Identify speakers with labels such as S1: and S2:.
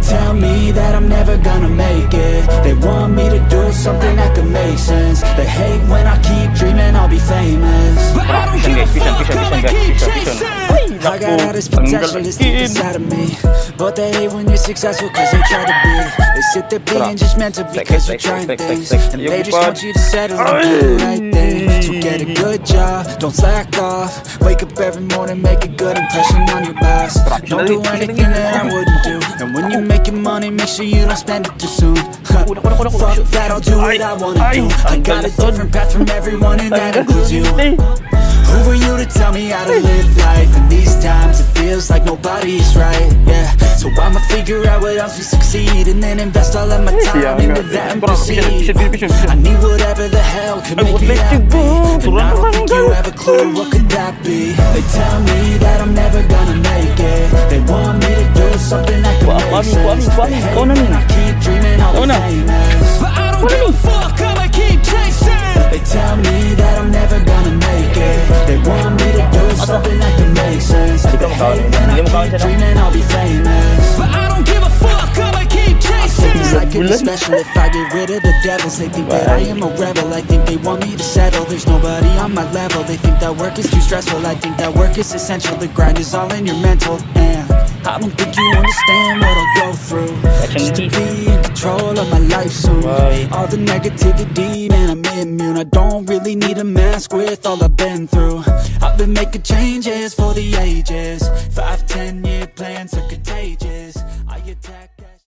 S1: tell me that I'm never gonna make it. They want me to do something that could make sense. They hate when I keep dreaming I'll be famous, but I don't give a fuck, I'ma keep chasing. I got all this potential that's deep inside of me, but they hate when you're successful cause they try to be. They sit there being just meant to be cause you're trying things, and they just want you to settle and do the right thing. So get a good job, don't slack off. Wake up every morning, make a good impression on your boss. Don't do anything that I wouldn't do, and when you're making money, make sure you don't spend it too soon. Fuck that, I'll do what I wanna do. I got a different path from everyone and that includes you. Who are you to tell me how to live life? In these times it feels like nobody's right, yeah. So I'ma figure out what else we succeed, and then invest all of my time into that and proceed. I need whatever the hell could make me happy, and I don't think you have a clue what could that be. They tell me that I'm never gonna make it. They want me to do something that could make sense. They hate when I keep dreaming I'll be famous, but I don't give a fuck, I'ma keep chasing. They tell me that I'm never gonna make it. They want me to do something that can make sense. They hate when I keep dreaming I'll be famous, but I don't give a fuck, I'ma keep chasing. Things like it be special if I get rid of the devils. They think that I am a rebel, I think they want me to settle. There's nobody on my level, they think that work is too stressful. I think that work is essential, the grind is all in your mental. And I don't think you understand what I'll go through just to be in control of my life soon. All the negativity, man, I'm immune. I don't really need a mask with all I've been through. I've been making changes for the ages. 5-10 year plans are contagious. I attack